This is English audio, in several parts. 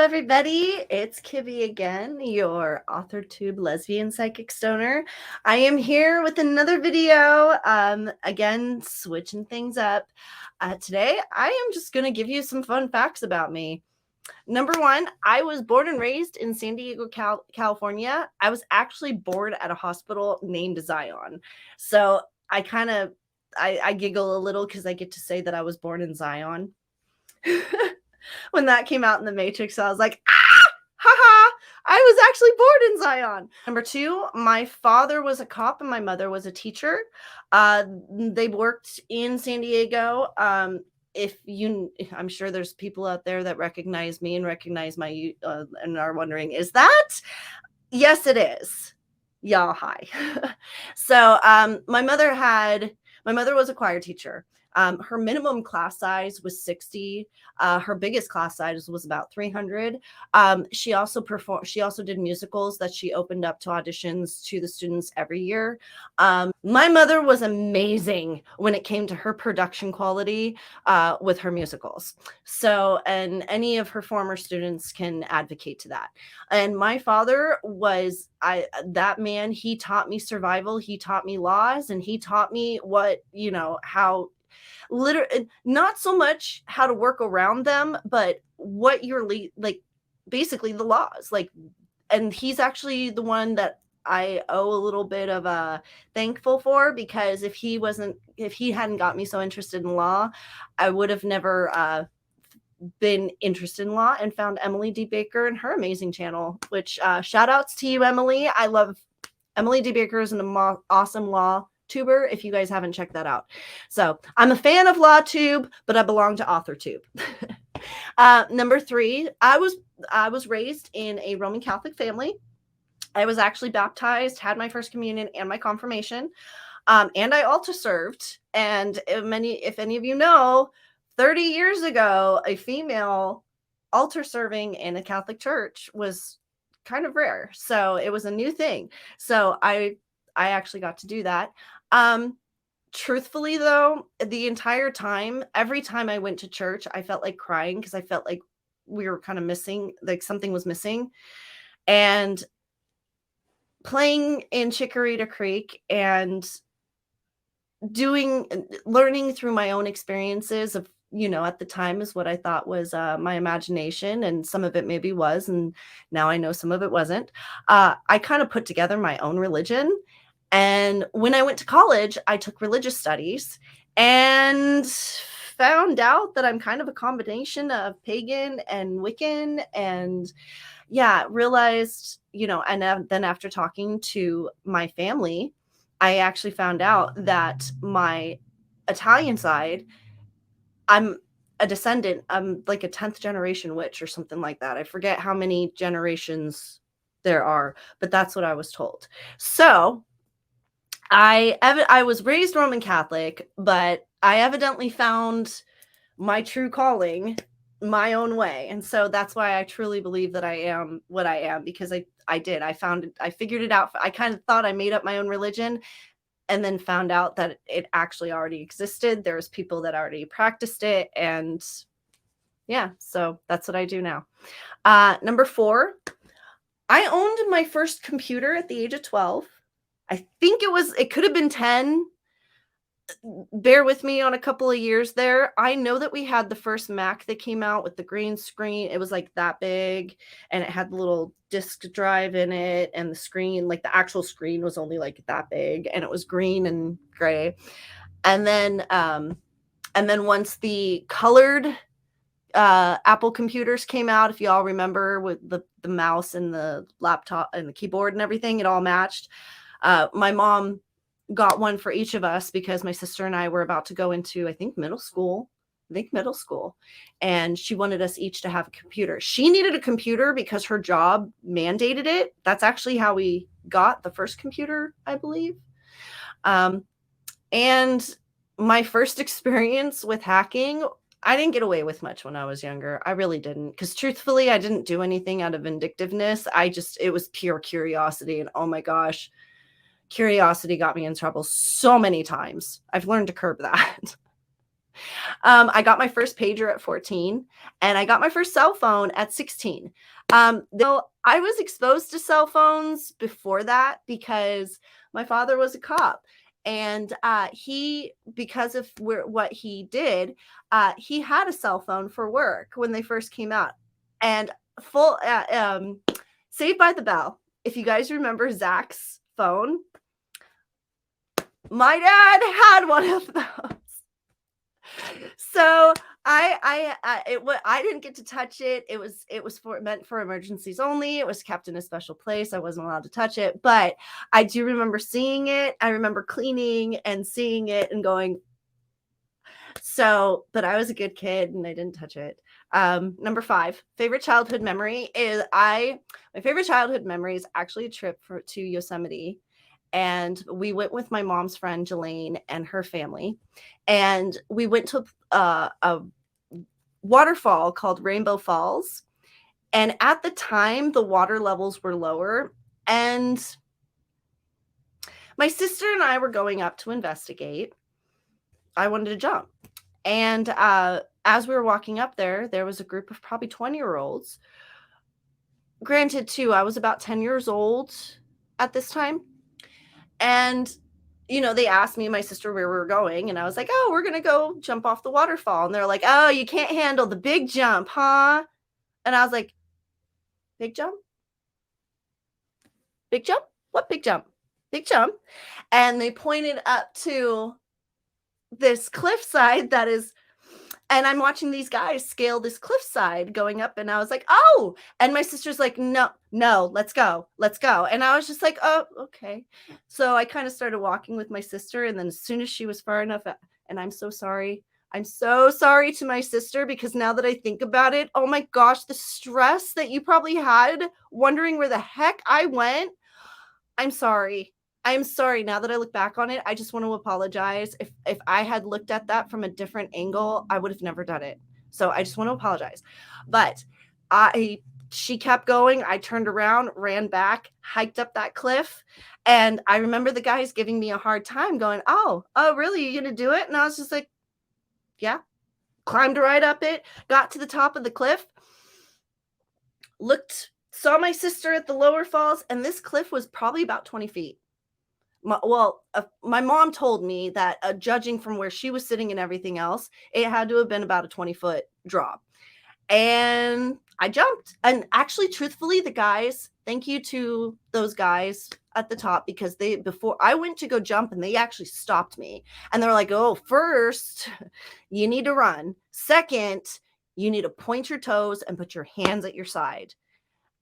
everybody. It's Kibby again, your AuthorTube lesbian psychic stoner. I am here with another video. Again, switching things up. Today, I am just going to give you some fun facts about me. Number one, I was born and raised in San Diego, California. I was actually born at a hospital named Zion. So I kind of, I giggle a little because I get to say that I was born in Zion. When that came out in the Matrix, I was like, haha, I was actually born in Zion. Number two, my father was a cop and my mother was a teacher. They worked in San Diego. I'm sure there's people out there that recognize me and recognize my and are wondering, is that? Yes, it is. Y'all, hi. So my mother was a choir teacher. Her minimum class size was 60. Her biggest class size was about 300. She also did musicals that she opened up to auditions to the students every year. My mother was amazing when it came to her production quality with her musicals. So, and any of her former students can advocate to that. And my father was that man. He taught me survival. He taught me laws, and he taught me how literally not so much how to work around them, but what you're basically the laws. And he's actually the one that I owe a little bit of a thankful for, because if he hadn't got me so interested in law, I would have never been interested in law and found Emily D. Baker and her amazing channel, which shout outs to you, Emily. I love Emily D. Baker is an awesome law tuber if you guys haven't checked that out. So I'm a fan of LawTube, but I belong to AuthorTube. Number three, I was raised in a Roman Catholic family. I was actually baptized, had my first communion and my confirmation, and I altar served. And if any of you know, 30 years ago, a female altar serving in a Catholic church was kind of rare. So it was a new thing. So I actually got to do that. Truthfully though, the entire time, every time I went to church, I felt like crying because I felt like we were kind of missing, like something was missing. And playing in Chikorita Creek and learning through my own experiences of, at the time is what I thought was my imagination, and some of it maybe was, and now I know some of it wasn't. I kind of put together my own religion. And when I went to college, I took religious studies and found out that I'm kind of a combination of pagan and Wiccan, and realized, and then after talking to my family, I actually found out that my Italian side, I'm a descendant. I'm like a 10th generation witch or something like that. I forget how many generations there are, but that's what I was told. So I was raised Roman Catholic, but I evidently found my true calling my own way. And so that's why I truly believe that I am what I am, because I did. I figured it out. I kind of thought I made up my own religion, and then found out that it actually already existed. There's people that already practiced it. And yeah, so that's what I do now. Number four, I owned my first computer at the age of 12. I think it could have been 10. Bear with me on a couple of years there. I know that we had the first Mac that came out with the green screen. It was like that big, and it had the little disk drive in it, and the screen, like the actual screen was only like that big, and it was green and gray. And then once the colored Apple computers came out, if you all remember, with the mouse and the laptop and the keyboard and everything, it all matched. My mom got one for each of us because my sister and I were about to go into, I think middle school, and she wanted us each to have a computer. She needed a computer because her job mandated it. That's actually how we got the first computer, I believe. And my first experience with hacking, I didn't get away with much when I was younger. I really didn't, because truthfully, I didn't do anything out of vindictiveness. It was pure curiosity, and oh my gosh, curiosity got me in trouble so many times. I've learned to curb that. I got my first pager at 14, and I got my first cell phone at 16. Though I was exposed to cell phones before that because my father was a cop, and he, because of what he did, he had a cell phone for work when they first came out, and full Saved by the Bell. If you guys remember Zach's phone, my dad had one of those. So I didn't get to touch it. It was meant for emergencies only. It was kept in a special place. I wasn't allowed to touch it, but I do remember seeing it. I remember cleaning and seeing it and going. So, but I was a good kid and I didn't touch it. Number 5, favorite childhood memory is my favorite childhood memory is actually a trip to Yosemite. And we went with my mom's friend Jelaine and her family, and we went to a waterfall called Rainbow Falls. And at the time, the water levels were lower, and my sister and I were going up to investigate. I wanted to jump, and as we were walking up there was a group of probably 20-year-olds. Granted, too, I was about 10 years old at this time. And, they asked me and my sister where we were going. And I was like, oh, we're going to go jump off the waterfall. And they're like, oh, you can't handle the big jump, huh? And I was like, big jump? Big jump? What big jump? Big jump. And they pointed up to this cliffside and I'm watching these guys scale this cliffside going up, and I was like, oh, and my sister's like, no, let's go. And I was just like, oh, okay. So I kind of started walking with my sister, and then as soon as she was far enough, and I'm so sorry to my sister, because now that I think about it, oh my gosh, the stress that you probably had wondering where the heck I went. I'm sorry. Now that I look back on it, I just want to apologize. If I had looked at that from a different angle, I would have never done it. So I just want to apologize. But she kept going. I turned around, ran back, hiked up that cliff. And I remember the guys giving me a hard time going, oh, really? You're going to do it? And I was just like, yeah. Climbed right up it, got to the top of the cliff, saw my sister at the lower falls, and this cliff was probably about 20 feet. My mom told me that judging from where she was sitting and everything else, it had to have been about a 20-foot drop. And I jumped. And actually, truthfully, the guys, thank you to those guys at the top, because before I went to go jump, and they actually stopped me. And they're like, oh, first, you need to run. Second, you need to point your toes and put your hands at your side.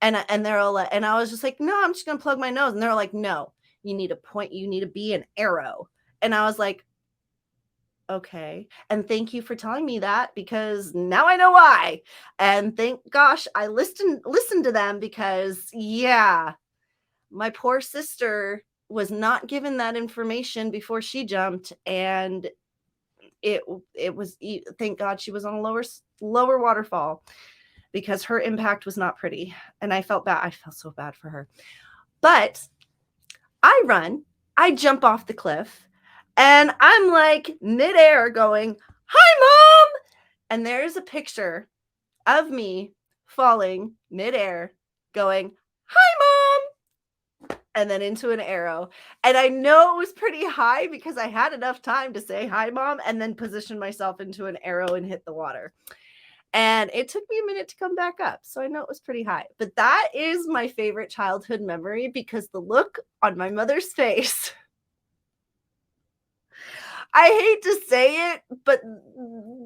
And they're all like, and I was just like, no, I'm just going to plug my nose. And they're like, no. You need to point, you need to be an arrow. And I was like, okay. And thank you for telling me that, because now I know why. And thank gosh, I listened to them, because yeah, my poor sister was not given that information before she jumped. And it was, thank God she was on a lower waterfall, because her impact was not pretty. And I felt bad. I felt so bad for her. But I jump off the cliff, and I'm like midair going, hi, Mom. And there's a picture of me falling midair going, hi, Mom. And then into an arrow. And I know it was pretty high because I had enough time to say, hi, Mom, and then position myself into an arrow and hit the water. And it took me a minute to come back up. So I know it was pretty high. But that is my favorite childhood memory, because the look on my mother's face. I hate to say it, but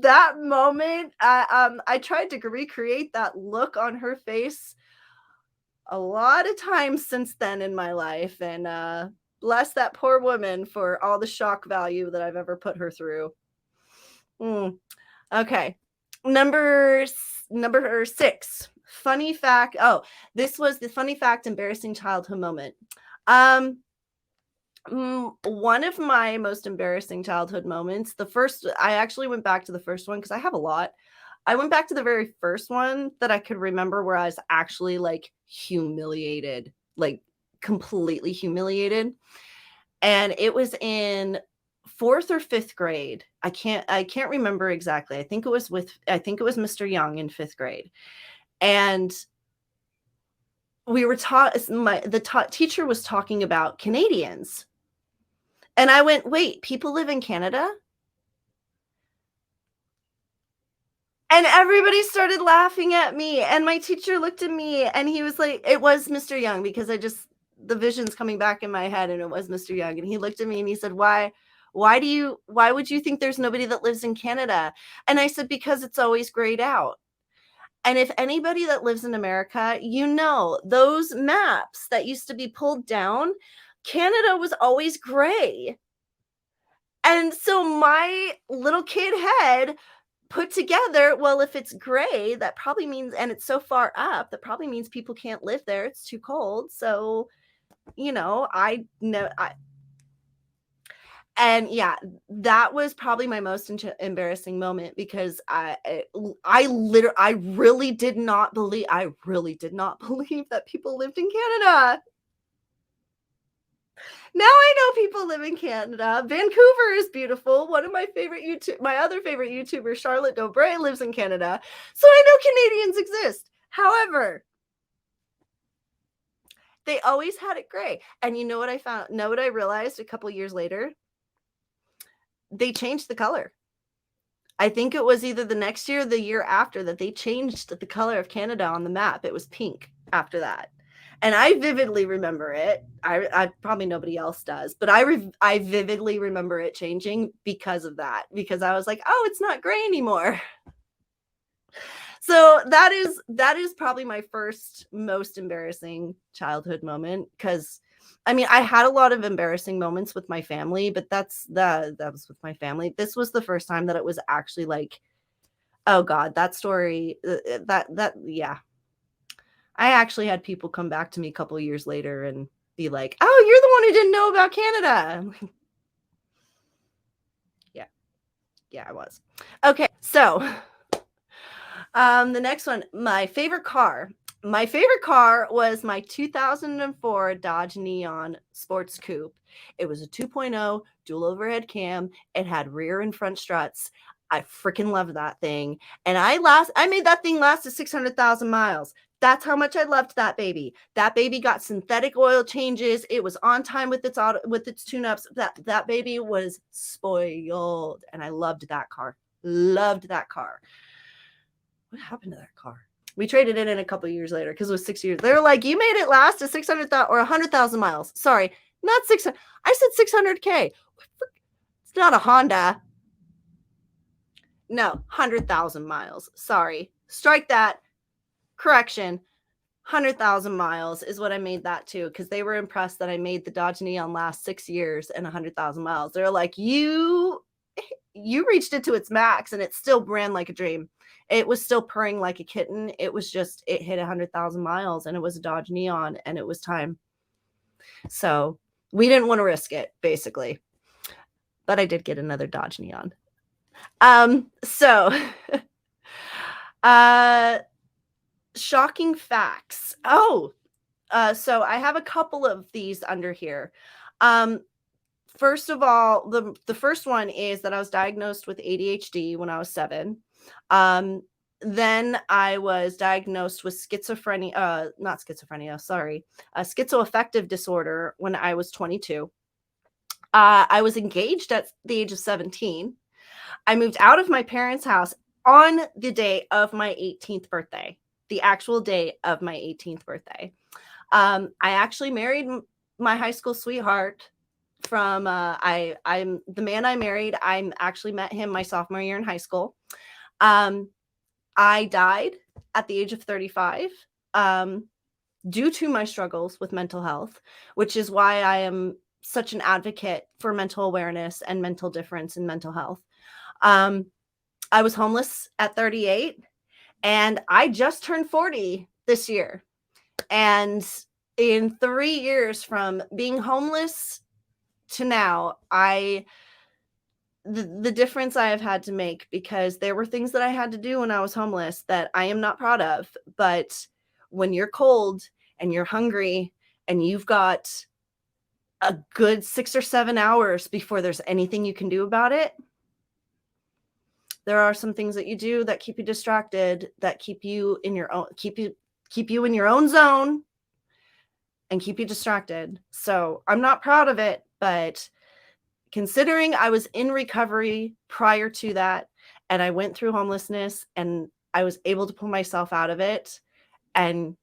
that moment, I tried to recreate that look on her face a lot of times since then in my life. And bless that poor woman for all the shock value that I've ever put her through. Okay. Number 6, funny fact. Oh, this was the funny fact, embarrassing childhood moment. One of my most embarrassing childhood moments, I actually went back to the first one because I have a lot. I went back to the very first one that I could remember, where I was actually like humiliated, like completely humiliated. And it was in 4th or 5th grade. I can't remember exactly. I think it was Mr. Young in 5th grade. And we were taught, teacher was talking about Canadians. And I went, wait, people live in Canada? And everybody started laughing at me. And my teacher looked at me and he was like, it was Mr. Young, because the vision's coming back in my head, and it was Mr. Young. And he looked at me and he said, why would you think there's nobody that lives in Canada? And I said, because it's always grayed out. And if anybody that lives in America, those maps that used to be pulled down, Canada was always gray. And so my little kid head put together, well, if it's gray, that probably means, and it's so far up, that probably means people can't live there. It's too cold. So, and yeah, that was probably my most embarrassing moment, because I really did not believe that people lived in Canada. Now I know people live in Canada. Vancouver is beautiful. One of my other favorite YouTubers, Charlotte Dobray, lives in Canada. So I know Canadians exist. However, they always had it gray. And you know what I realized a couple years later? They changed the color. I think it was either the next year or the year after that they changed the color of Canada on the map. It was pink after that. And I vividly remember it. I probably nobody else does, but I vividly remember it changing because of that, because I was like, oh, it's not gray anymore. So that is probably my first most embarrassing childhood moment, because I mean, I had a lot of embarrassing moments with my family, but that was with my family. This was the first time that it was actually like, oh God, that story, yeah. I actually had people come back to me a couple of years later and be like, oh, you're the one who didn't know about Canada. Yeah, I was. Okay, so the next one, my favorite car. My favorite car was my 2004 Dodge Neon Sports Coupe. It was a 2.0 dual overhead cam. It had rear and front struts. I freaking loved that thing. And I made that thing last to 600,000 miles. That's how much I loved that baby. That baby got synthetic oil changes. It was on time with its tune-ups. That baby was spoiled. And I loved that car. Loved that car. What happened to that car? We traded it in a couple of years later because it was 6 years. They were like, you made it last to 600,000 or 100,000 miles. Sorry, not 600. I said 600K. It's not a Honda. No, 100,000 miles. Sorry. Strike that. Correction. 100,000 miles is what I made that to, because they were impressed that I made the Dodge Neon last 6 years and 100,000 miles. They're like, you reached it to its max and it still ran like a dream. It was still purring like a kitten. It was just, it hit 100,000 miles and it was a Dodge Neon and it was time. So we didn't want to risk it, basically. But I did get another Dodge Neon. Shocking facts. So I have a couple of these under here. First of all, the first one is that I was diagnosed with ADHD when I was 7. Then I was diagnosed with schizoaffective disorder when I was 22. I was engaged at the age of 17. I moved out of my parents' house on the day of my 18th birthday, the actual day of my 18th birthday. I actually married my high school sweetheart from, I'm the man I married. I actually met him my sophomore year in high school. I died at the age of 35 due to my struggles with mental health, which is why I am such an advocate for mental awareness and mental difference in mental health. I was homeless at 38 and I just turned 40 this year. And in 3 years from being homeless to now, the difference I have had to make, because there were things that I had to do when I was homeless that I am not proud of. But when you're cold and you're hungry and you've got a good 6 or 7 hours before there's anything you can do about it. There are some things that you do that keep you distracted, that keep you in your own keep you in your own zone and keep you distracted. So, I'm not proud of it, but considering I was in recovery prior to that and I went through homelessness and I was able to pull myself out of it and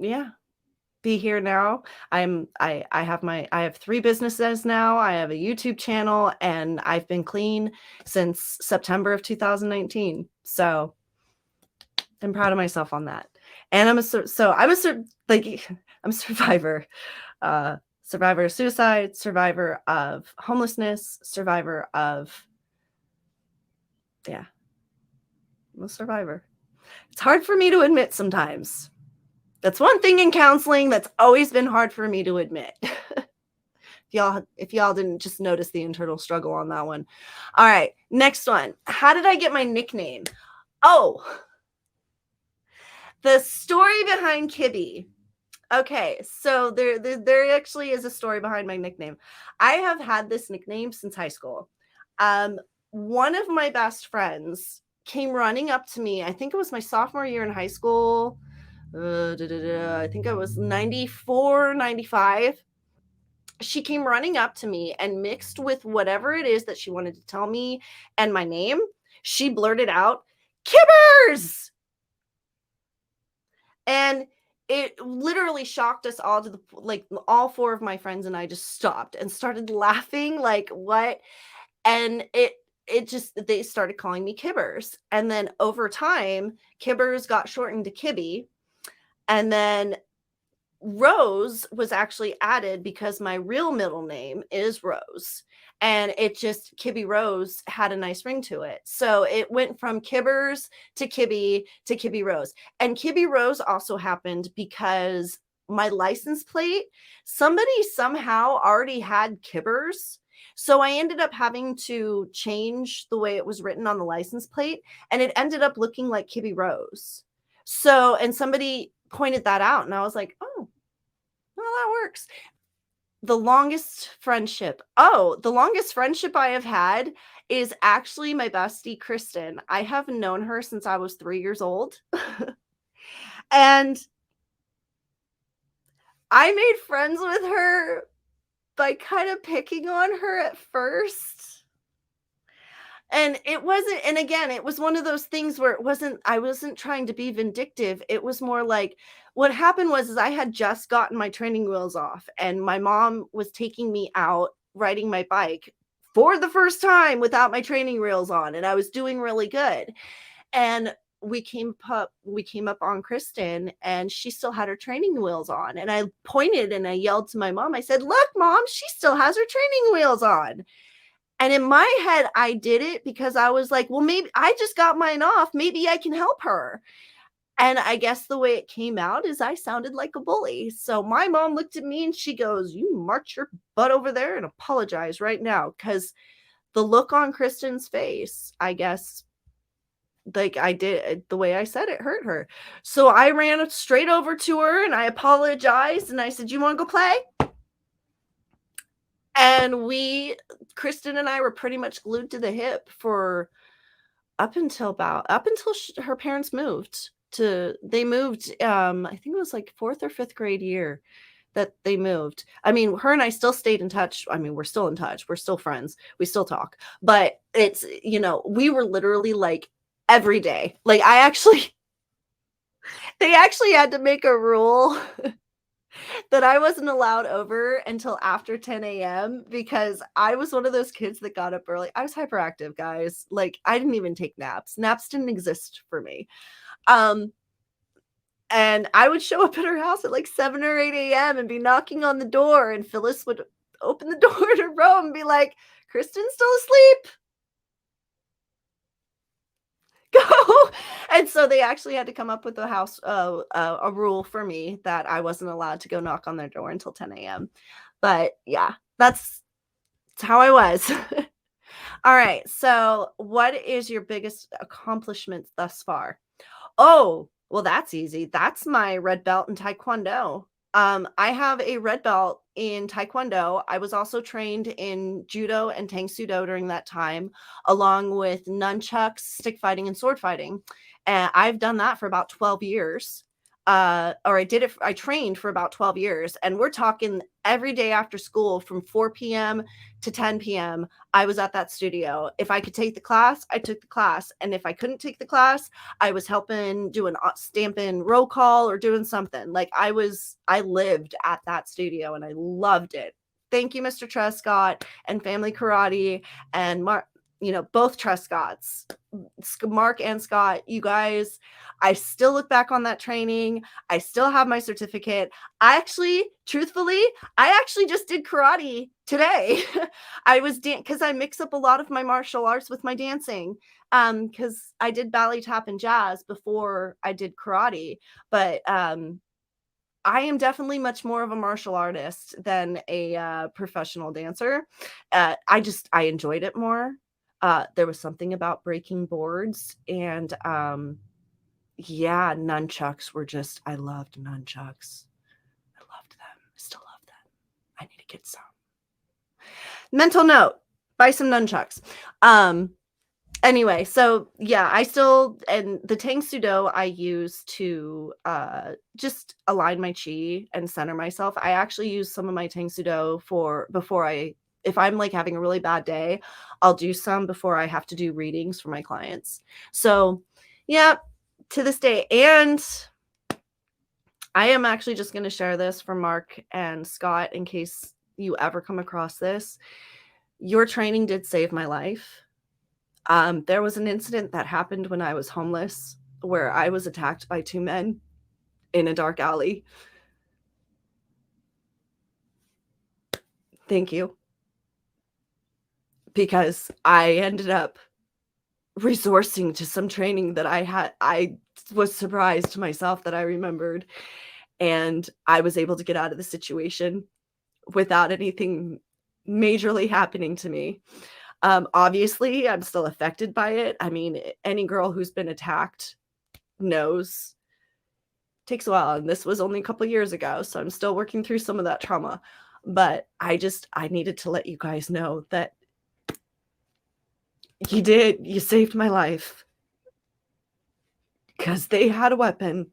yeah, be here now. I have 3 businesses now. I have a YouTube channel and I've been clean since September of 2019. So, I'm proud of myself on that. And I'm a survivor. Survivor of suicide, survivor of homelessness, survivor of I'm a survivor. It's hard for me to admit sometimes. That's one thing in counseling that's always been hard for me to admit. If y'all didn't just notice the internal struggle on that one. All right, next one. How did I get my nickname? Oh, the story behind Kibby. Okay, so there actually is a story behind my nickname. I have had this nickname since high school. One of my best friends came running up to me. I think it was my sophomore year in high school. I think it was 94, 95. She came running up to me and mixed with whatever it is that she wanted to tell me and my name. She blurted out, "Kibbers!" And it literally shocked us all to the like all 4 of my friends and I just stopped and started laughing like, "What?" And it just they started calling me Kibbers. And then over time, Kibbers got shortened to Kibby. And then Rose was actually added because my real middle name is Rose. And it just KibbyRose had a nice ring to it. So it went from Kibbers to KibbyRose. And KibbyRose also happened because my license plate, somebody somehow already had Kibbers. So I ended up having to change the way it was written on the license plate, and it ended up looking like KibbyRose. So, and somebody pointed that out, and I was like, oh, well, that works. The longest friendship. Oh, the longest friendship I have had is actually my bestie, Kristen. I have known her since I was 3 years old. And I made friends with her by kind of picking on her at first. And it wasn't, and again, it was one of those things where I wasn't trying to be vindictive. It was more like what happened was I had just gotten my training wheels off and my mom was taking me out riding my bike for the first time without my training wheels on. And I was doing really good. And we came up on Kristen and she still had her training wheels on. And I pointed and I yelled to my mom. I said, "Look, Mom, she still has her training wheels on." And in my head, I did it because I was like, well, maybe I just got mine off. Maybe I can help her. And I guess the way it came out is I sounded like a bully. So my mom looked at me and she goes, "You march your butt over there and apologize right now." Because the look on Kristen's face, I guess, like I did the way I said it hurt her. So I ran straight over to her and I apologized and I said, "You want to go play?" And Kristen and I were pretty much glued to the hip for up until her parents moved. They moved, I think it was like 4th or 5th grade year that they moved. I mean, her and I still stayed in touch. I mean, we're still in touch. We're still friends. We still talk. But it's, we were literally like every day. Like they actually had to make a rule that I wasn't allowed over until after 10 a.m. because I was one of those kids that got up early. I was hyperactive, guys. Like, I didn't even take naps. Naps didn't exist for me. And I would show up at her house at like 7 or 8 a.m. and be knocking on the door, and Phyllis would open the door to her room and be like, "Kristen's still asleep. Go." And so they actually had to come up with a rule for me that I wasn't allowed to go knock on their door until 10 a.m. But yeah, that's how I was. All right. So what is your biggest accomplishment thus far? Oh, well, that's easy. That's my red belt in Taekwondo. I have a red belt in Taekwondo. I was also trained in Judo and Tang Sudo during that time, along with nunchucks, stick fighting, and sword fighting. And I've done that for about 12 years. Or I trained for about 12 years. And we're talking every day after school from 4 p.m. to 10 p.m. I was at that studio. If I could take the class, I took the class. And if I couldn't take the class, I was helping do an stamping roll call or doing something. Like I lived at that studio and I loved it. Thank you, Mr. Trescott and Family Karate and Mark, both Trescotts, Mark and Scott, you guys. I still look back on that training. I still have my certificate. Truthfully, I actually just did karate today. I was because I mix up a lot of my martial arts with my dancing. Because I did ballet, tap, and jazz before I did karate, but I am definitely much more of a martial artist than a professional dancer. I enjoyed it more. There was something about breaking boards and nunchucks were just, I loved nunchucks. I loved them. I still love them. I need to get some. Mental note, buy some nunchucks. Anyway, so yeah, and the Tang Sudo I use to just align my chi and center myself. I actually use some of my Tang Sudo if I'm like having a really bad day, I'll do some before I have to do readings for my clients. So yeah, to this day. And I am actually just going to share this for Mark and Scott in case you ever come across this. Your training did save my life. There was an incident that happened when I was homeless where I was attacked by two men in a dark alley. Thank you. Because I ended up resourcing to some training that I was surprised to myself that I remembered. And I was able to get out of the situation without anything majorly happening to me. Obviously, I'm still affected by it. I mean, any girl who's been attacked knows it takes a while. And this was only a couple years ago. So I'm still working through some of that trauma. But I needed to let you guys know that you saved my life. Because they had a weapon.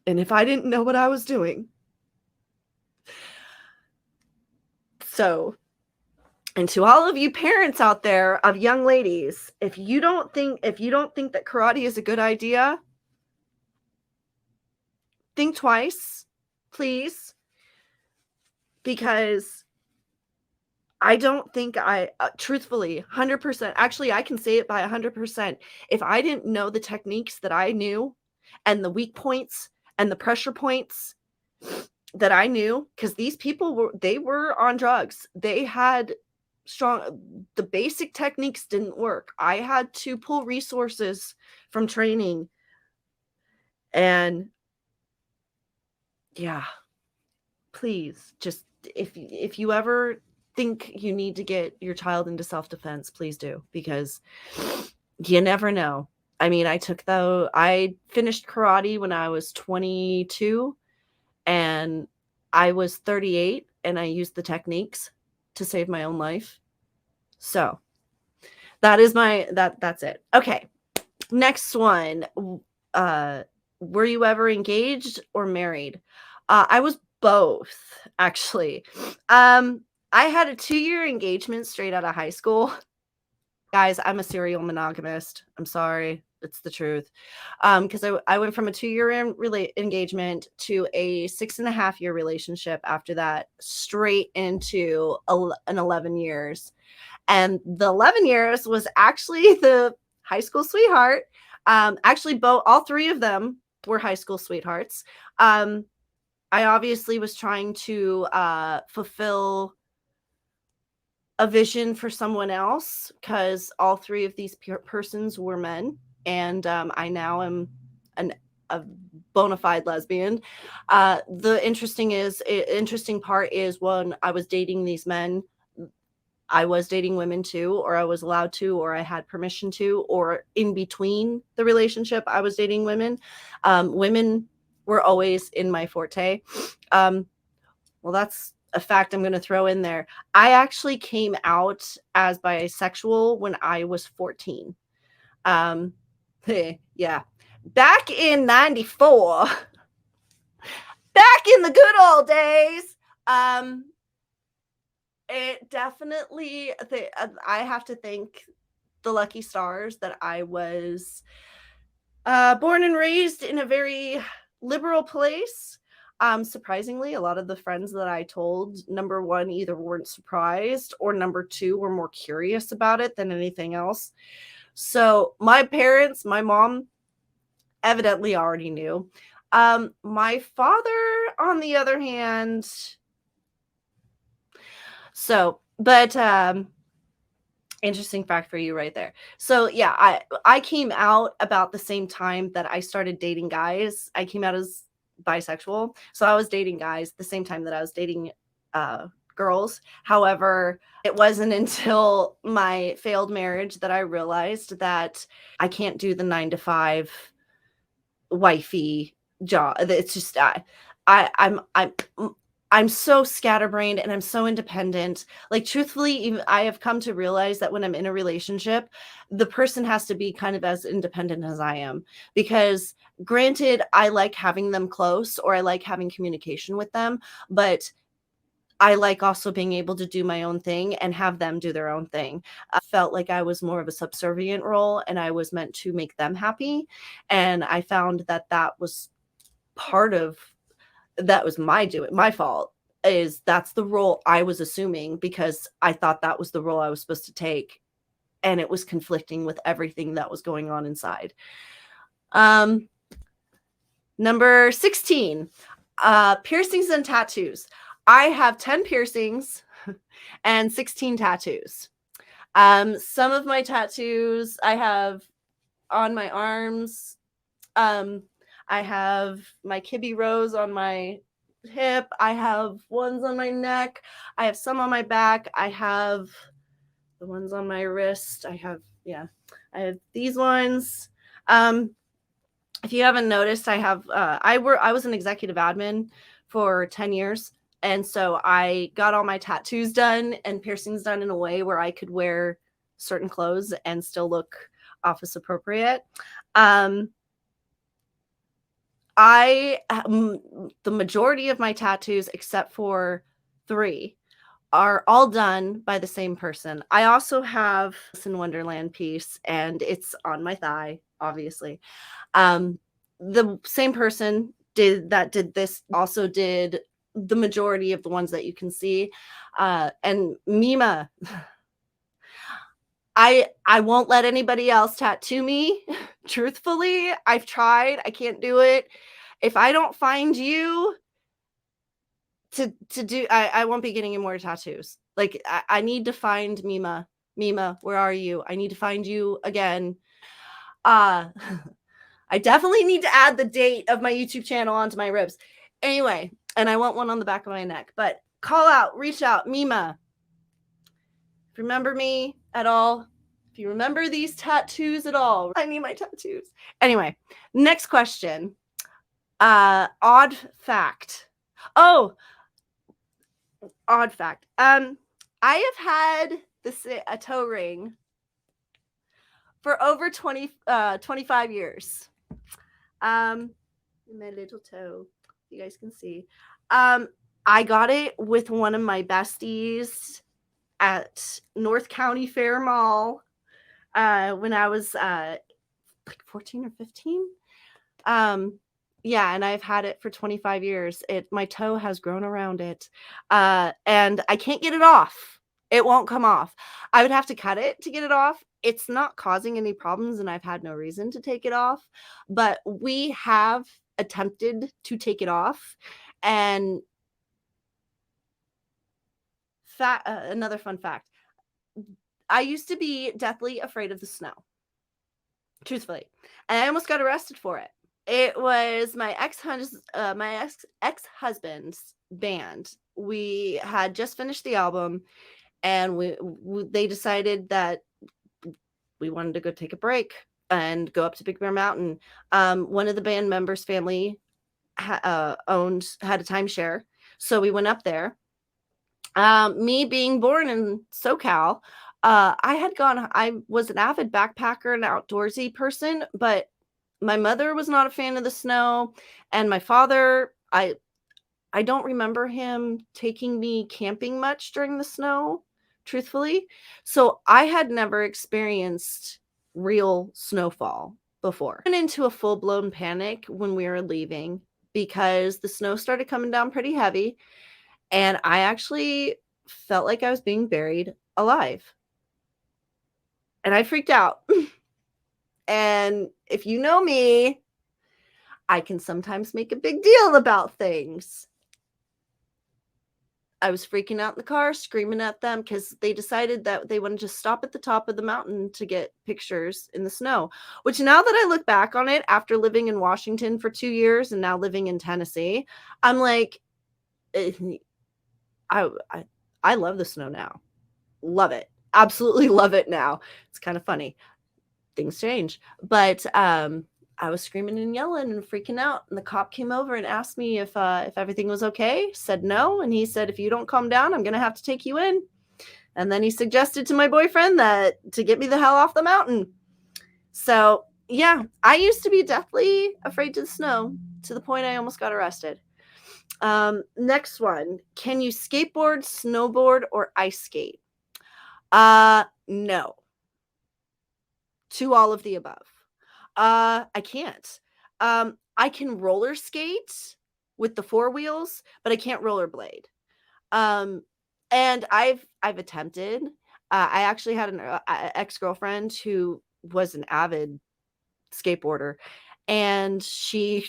And if I didn't know what I was doing. So, and to all of you parents out there of young ladies, if you don't think that karate is a good idea, think twice, please. Because I don't think truthfully, 100%, actually, I can say it by 100%. If I didn't know the techniques that I knew and the weak points and the pressure points that I knew, because these people were on drugs. They had the basic techniques didn't work. I had to pull resources from training. And yeah, please, just if you ever think you need to get your child into self-defense, please do, because you never know. I mean, I finished karate when I was 22 and I was 38 and I used the techniques to save my own life. So that's it. Okay. Next one. Were you ever engaged or married? I was both, actually. I had a 2-year engagement straight out of high school. Guys, I'm a serial monogamist. I'm sorry. It's the truth. Because I went from a 2-year engagement to a 6.5-year relationship after that, straight into an 11 years. And the 11 years was actually the high school sweetheart. Actually, all three of them were high school sweethearts. I obviously was trying to fulfill a vision for someone else because all three of these persons were men. And I now am a bona fide lesbian. The interesting part is when I was dating these men, I was dating women too, or I was allowed to, or I had permission to, or in between the relationship, I was dating women. Women were always in my forte. well, that's a fact I'm going to throw in there. I actually came out as bisexual when I was 14. Yeah. Back in 94, back in the good old days, it definitely, I have to thank the lucky stars that I was born and raised in a very liberal place. Surprisingly, a lot of the friends that I told, number one, either weren't surprised, or number two, were more curious about it than anything else. So my parents, my mom, evidently already knew. My father, on the other hand, but interesting fact for you right there. So yeah, I came out about the same time that I started dating guys. I came out as bisexual, so I was dating guys the same time that I was dating girls. However, it wasn't until my failed marriage that I realized that I can't do the 9 to 5 wifey job. It's just I'm so scatterbrained and I'm so independent. Like, truthfully, even I have come to realize that when I'm in a relationship, the person has to be kind of as independent as I am. Because granted, I like having them close, or I like having communication with them, but I like also being able to do my own thing and have them do their own thing. I felt like I was more of a subservient role and I was meant to make them happy. And I found that that was part of that was my fault, is that's the role I was assuming because I thought that was the role I was supposed to take, and it was conflicting with everything that was going on inside. Number 16, piercings and tattoos. I have 10 piercings and 16 tattoos. Some of my tattoos I have on my arms. I have my KibbyRose on my hip. I have ones on my neck. I have some on my back. I have the ones on my wrist. I have these ones. If you haven't noticed, I have I was an executive admin for 10 years. And so I got all my tattoos done and piercings done in a way where I could wear certain clothes and still look office appropriate. The majority of my tattoos, except for 3, are all done by the same person. I also have Alice in Wonderland piece, and it's on my thigh, obviously. The same person did this, also did the majority of the ones that you can see. And Mima, I won't let anybody else tattoo me. Truthfully, I've tried. I can't do it. If I don't find you to do, I won't be getting any more tattoos. Like, I need to find Mima. Mima, where are you? I need to find you again. I definitely need to add the date of my YouTube channel onto my ribs. Anyway, and I want one on the back of my neck. But call out, reach out, Mima. If you remember me at all, if you remember these tattoos at all, I need my tattoos. Anyway, next question. Odd fact. Oh, odd fact. I have had a toe ring for over 25 years. My little toe, you guys can see. I got it with one of my besties at North County Fair Mall when I was like 14 or 15. Yeah, and I've had it for 25 years. My toe has grown around it, and I can't get it off. It won't come off. I would have to cut it to get it off. It's not causing any problems, and I've had no reason to take it off. But we have attempted to take it off, and another fun fact. I used to be deathly afraid of the snow. Truthfully, and I almost got arrested for it. It was my ex-husband's band. We had just finished the album, and they decided that we wanted to go take a break and go up to Big Bear Mountain. One of the band members' family had a timeshare, So we went up there. Me being born in SoCal, I was an avid backpacker and outdoorsy person, but my mother was not a fan of the snow, and my father, I don't remember him taking me camping much during the snow, truthfully. So I had never experienced real snowfall before. I went into a full-blown panic when we were leaving because the snow started coming down pretty heavy, and I actually felt like I was being buried alive. And I freaked out. And if you know me, I can sometimes make a big deal about things. I was freaking out in the car, screaming at them because they decided that they wanted to stop at the top of the mountain to get pictures in the snow, which now that I look back on it after living in Washington for 2 years and now living in Tennessee, I'm like, eh, I I I love the snow now. Love it. Absolutely love it now. It's kind of funny. Things change. But I was screaming and yelling and freaking out, and the cop came over and asked me if everything was okay. Said no, and he said, if you don't calm down, I'm gonna have to take you in. And then he suggested to my boyfriend that to get me the hell off the mountain. So yeah, I used to be deathly afraid to the snow to the point I almost got arrested. Next one. Can you skateboard, snowboard, or ice skate? No. To all of the above. I can't. I can roller skate with the 4 wheels, but I can't rollerblade. Um, and I've attempted. I actually had an ex-girlfriend who was an avid skateboarder, and she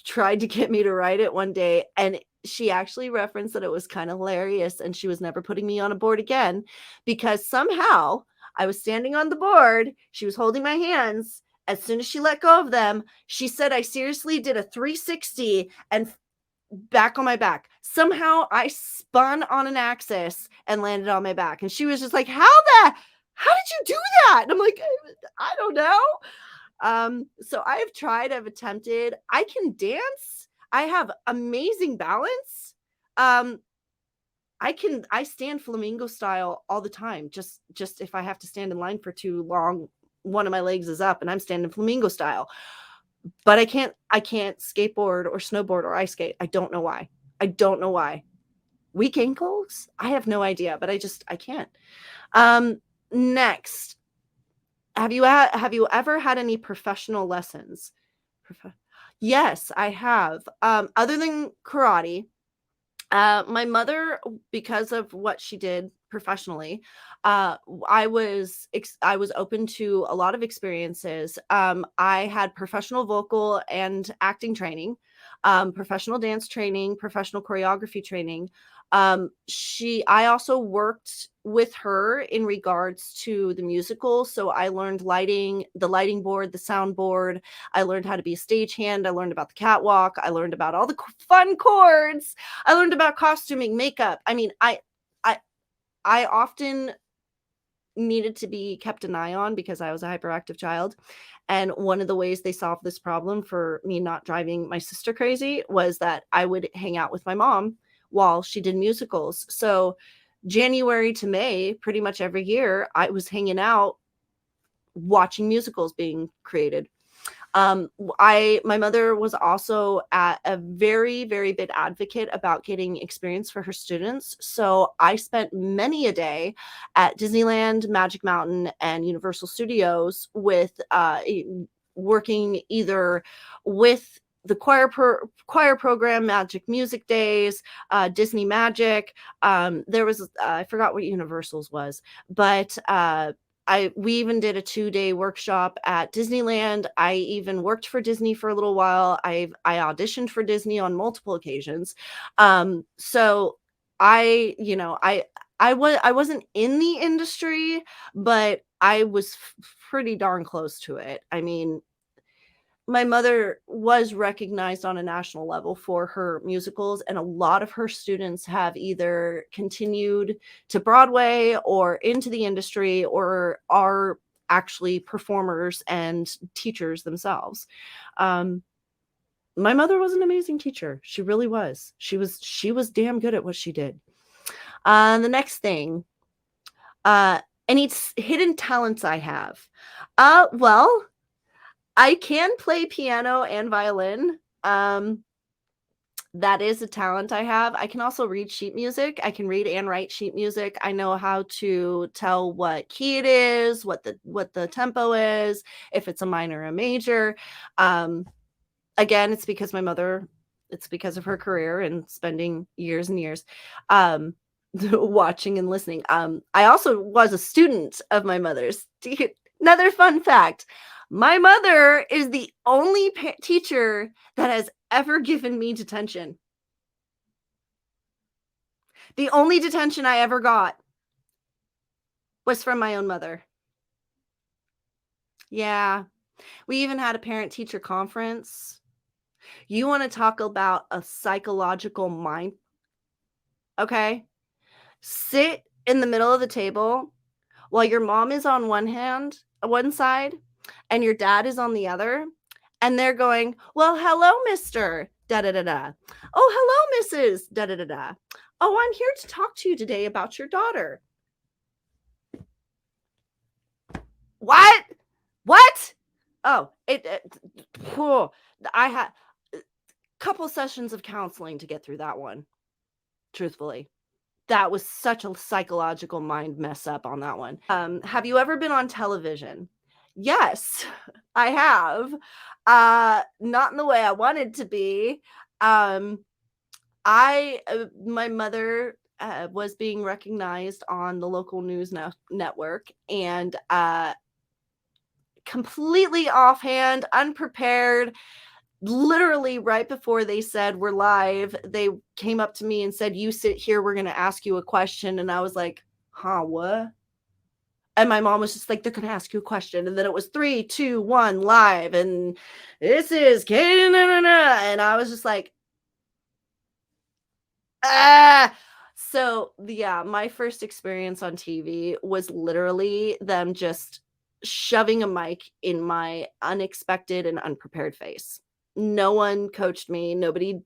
tried to get me to ride it one day, and she actually referenced that it was kind of hilarious, and she was never putting me on a board again because somehow I was standing on the board, she was holding my hands. As soon as she let go of them, she said I seriously did a 360 and back on my back. Somehow I spun on an axis and landed on my back. And she was just like, how did you do that? And I'm like, I don't know. So I've tried, I've attempted. I can dance. I have amazing balance. I stand flamingo style all the time. Just if I have to stand in line for too long, one of my legs is up and I'm standing flamingo style. But I can't skateboard or snowboard or ice skate. I don't know why. I don't know why. Weak ankles? I have no idea, but I can't. Next, have you ever had any professional lessons? Yes, I have. Other than karate, my mother, because of what she did professionally, I was open to a lot of experiences. I had professional vocal and acting training, professional dance training, professional choreography training. I also worked with her in regards to the musical. So I learned lighting, the lighting board, the sound board. I learned how to be a stagehand. I learned about the catwalk. I learned about all the fun chords. I learned about costuming, makeup. I mean, I often needed to be kept an eye on because I was a hyperactive child. And one of the ways they solved this problem for me not driving my sister crazy was that I would hang out with my mom while she did musicals. So January to May, pretty much every year, I was hanging out watching musicals being created. My mother was also a very, very big advocate about getting experience for her students. So I spent many a day at Disneyland, Magic Mountain, and Universal Studios with working either with the choir program, Magic Music Days, Disney Magic. There was I forgot what Universal's was, but we even did a 2-day workshop at Disneyland. I even worked for Disney for a little while. I auditioned for Disney on multiple occasions. So I wasn't in the industry, but I was pretty darn close to it. I mean, my mother was recognized on a national level for her musicals, and a lot of her students have either continued to Broadway or into the industry or are actually performers and teachers themselves. Um, my mother was an amazing teacher. She really was. She was damn good at what she did. The next thing, any hidden talents I have. Well, I can play piano and violin. That is a talent I have. I can also read sheet music. I can read and write sheet music. I know how to tell what key it is, what the tempo is, if it's a minor or a major. Again, it's because it's because of her career and spending years and years watching and listening. I also was a student of my mother's. Another fun fact. My mother is the only teacher that has ever given me detention. The only detention I ever got was from my own mother. Yeah. We even had a parent-teacher conference. You want to talk about a psychological mind? Okay. Sit in the middle of the table while your mom is on one side, and your dad is on the other, and they're going, "Well, hello, Mr. Da da da da. Oh, hello, Mrs. Da da da da. Oh, I'm here to talk to you today about your daughter." What? What? Oh, I had a couple sessions of counseling to get through that one. Truthfully, that was such a psychological mind mess up on that one. Have you ever been on television? Yes, I have. Not in the way I wanted to be. My mother was being recognized on the local news network, and completely offhand, unprepared, literally right before they said we're live, they came up to me and said, "You sit here, we're going to ask you a question." And I was like, "Huh, what?" And my mom was just like, "They're going to ask you a question." And then it was 3, 2, 1, live. And this is Katie. And I was just like, ah. So yeah, my first experience on TV was literally them just shoving a mic in my unexpected and unprepared face. No one coached me. Nobody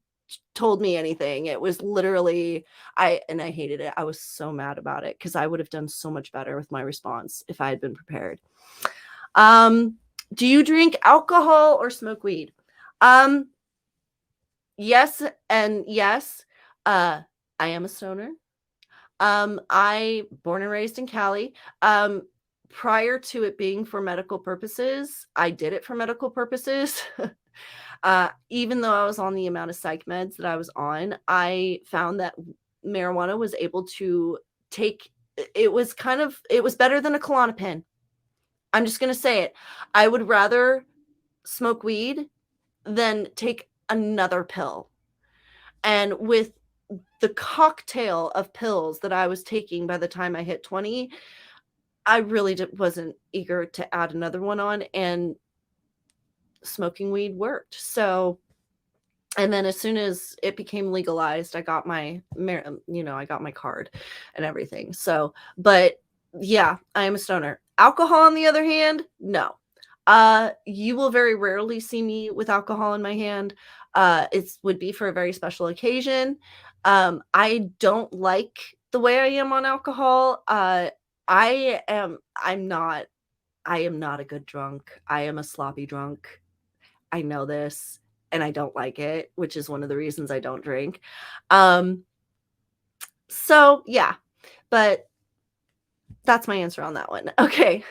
told me anything. It was literally I hated it. I was so mad about it because I would have done so much better with my response if I had been prepared. Do you drink alcohol or smoke weed? Yes and yes. I am a stoner. I born and raised in Cali. Prior to it being for medical purposes, I did it for medical purposes. Even though I was on the amount of psych meds that I was on, I found that marijuana was able to it was better than a Klonopin. I'm just going to say it. I would rather smoke weed than take another pill. And with the cocktail of pills that I was taking by the time I hit 20, I really wasn't eager to add another one on, and smoking weed worked. So, and then as soon as it became legalized, I got I got my card and everything. So, but yeah, I am a stoner. Alcohol, on the other hand, no. You will very rarely see me with alcohol in my hand. It would be for a very special occasion. I don't like the way I am on alcohol. I'm not a good drunk. I am a sloppy drunk. I know this, and I don't like it, which is one of the reasons I don't drink. So yeah, but that's my answer on that one. Okay.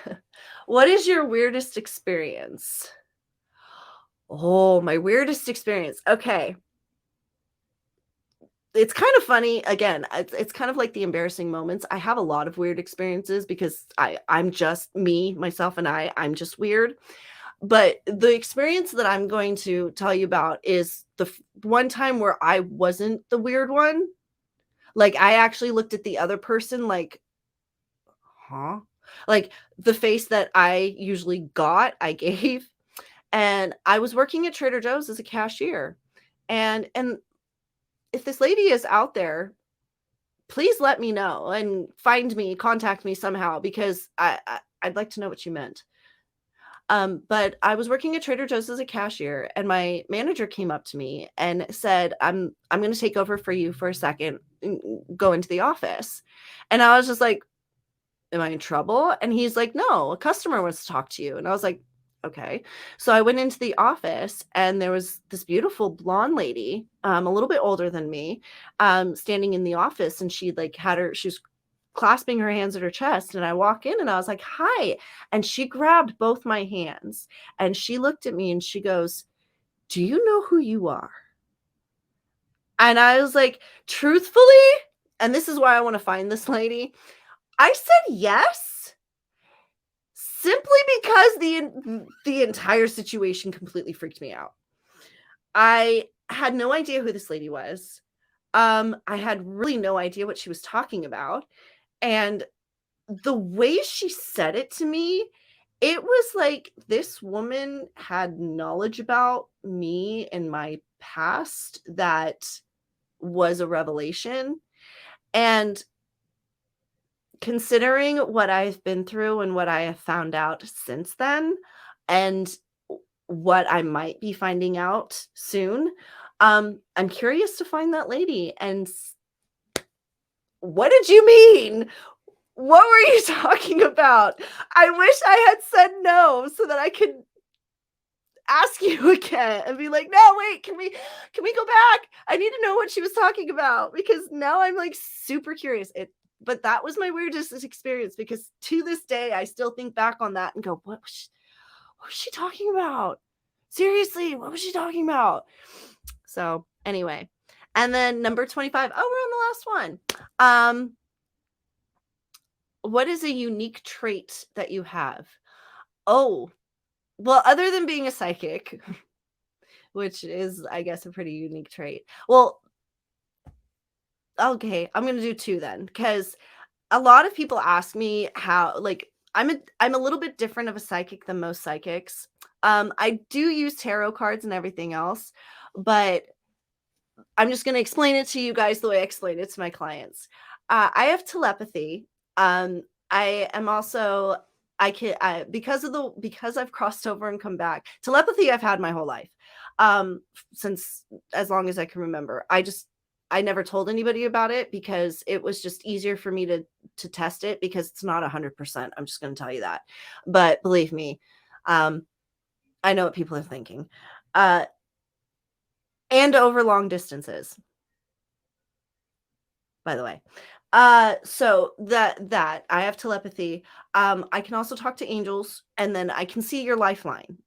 What is your weirdest experience? Oh, my weirdest experience. Okay. It's kind of funny. Again, it's kind of like the embarrassing moments. I have a lot of weird experiences because I'm just me, myself, and I'm just weird. But the experience that I'm going to tell you about is the one time where I wasn't the weird one. Like, I actually looked at the other person like, huh? Like, the face that I usually I gave. And I was working at Trader Joe's as a cashier. And if this lady is out there, please let me know and contact me somehow, because I'd like to know what you meant. But I was working at Trader Joe's as a cashier, and my manager came up to me and said, I'm going to take over for you for a second, go into the office. And I was just like, am I in trouble? And he's like, no, a customer wants to talk to you. And I was like, okay. So I went into the office, and there was this beautiful blonde lady, a little bit older than me, standing in the office, and she was clasping her hands at her chest. And I walk in and I was like, hi. And she grabbed both my hands and she looked at me and she goes, do you know who you are? And I was like, truthfully, and this is why I want to find this lady, I said yes, simply because the entire situation completely freaked me out. I had no idea who this lady was. I had really no idea what she was talking about. And the way she said it to me, it was like this woman had knowledge about me and my past that was a revelation. And considering what I've been through and what I have found out since then, and what I might be finding out soon, I'm curious to find that lady. And what did you mean? What were you talking about? I wish I had said no so that I could ask you again and be like, no, wait, can we go back? I need to know what she was talking about, because now I'm like super curious. But that was my weirdest experience, because to this day I still think back on that and go, what was she talking about? Seriously, what was she talking about? So anyway, and then number 25. Oh, we're on the last one. What is a unique trait that you have? Oh, well, other than being a psychic, which is, I guess, a pretty unique trait. Well, okay, I'm going to do 2 then, because a lot of people ask me how, like, I'm a little bit different of a psychic than most psychics. I do use tarot cards and everything else, but I'm just going to explain it to you guys the way I explain it to my clients. I have telepathy. I am also, because I've crossed over and come back. Telepathy I've had my whole life, since as long as I can remember. I never told anybody about it because it was just easier for me to test it, because it's not 100%. I'm just going to tell you that. But believe me, I know what people are thinking. And over long distances, by the way. So that I have telepathy. I can also talk to angels, and then I can see your lifeline.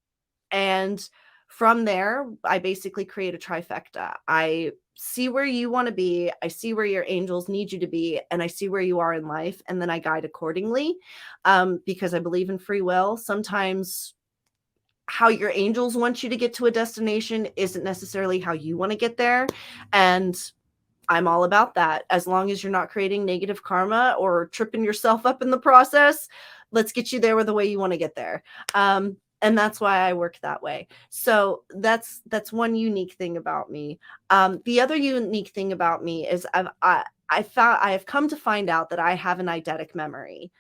And from there, I basically create a trifecta. I see where you want to be, I see where your angels need you to be, and I see where you are in life, and then I guide accordingly. Because I believe in free will. Sometimes how your angels want you to get to a destination isn't necessarily how you want to get there. And I'm all about that. As long as you're not creating negative karma or tripping yourself up in the process, let's get you there with the way you want to get there. And that's why I work that way. So that's one unique thing about me. The other unique thing about me is I have come to find out that I have an eidetic memory.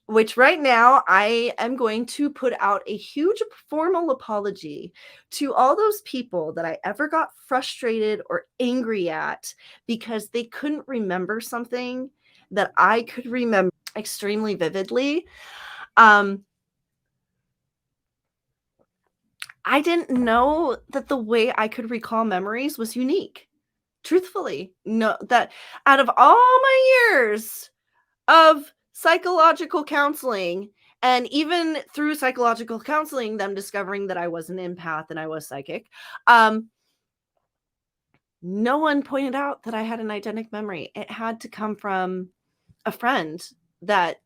Which right now I am going to put out a huge formal apology to all those people that I ever got frustrated or angry at because they couldn't remember something that I could remember extremely vividly. I didn't know that the way I could recall memories was unique. Truthfully, no, that out of all my years of psychological counseling, and even through psychological counseling, them discovering that I was an empath and I was psychic, no one pointed out that I had an eidetic memory. It had to come from a friend that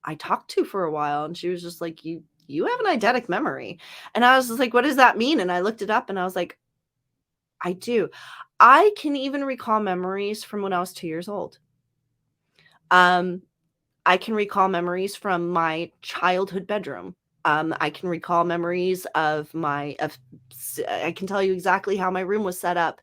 I talked to for a while, and she was just like, you have an eidetic memory. And I was just like, what does that mean? And I looked it up and I was like, I do. I can even recall memories from when I was 2 years old. I can recall memories from my childhood bedroom. I can recall memories of I can tell you exactly how my room was set up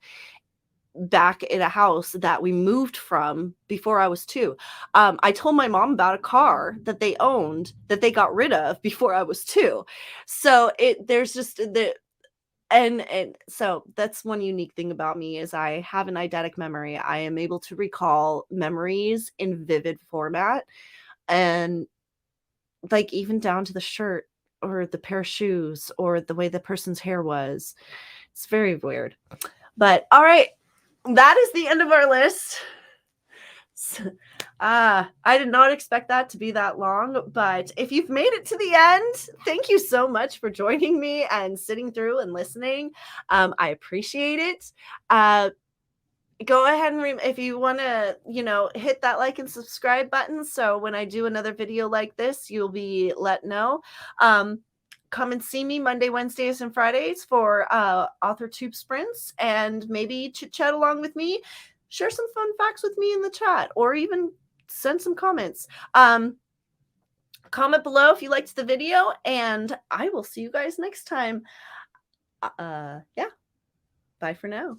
back in a house that we moved from before I was 2. I told my mom about a car that they owned that they got rid of before I was 2. So there's just the and so that's one unique thing about me is I have an eidetic memory. I am able to recall memories in vivid format, and like even down to the shirt or the pair of shoes or the way the person's hair was. It's very weird. But all right, that is the end of our list. I did not expect that to be that long, but if you've made it to the end, thank you so much for joining me and sitting through and listening. I appreciate it. Go ahead and if you want to, hit that like and subscribe button. So when I do another video like this, you'll be let know. Come and see me Monday, Wednesdays, and Fridays for AuthorTube sprints, and maybe chit chat along with me. Share some fun facts with me in the chat, or even send some comments. Comment below if you liked the video, and I will see you guys next time. Yeah. Bye for now.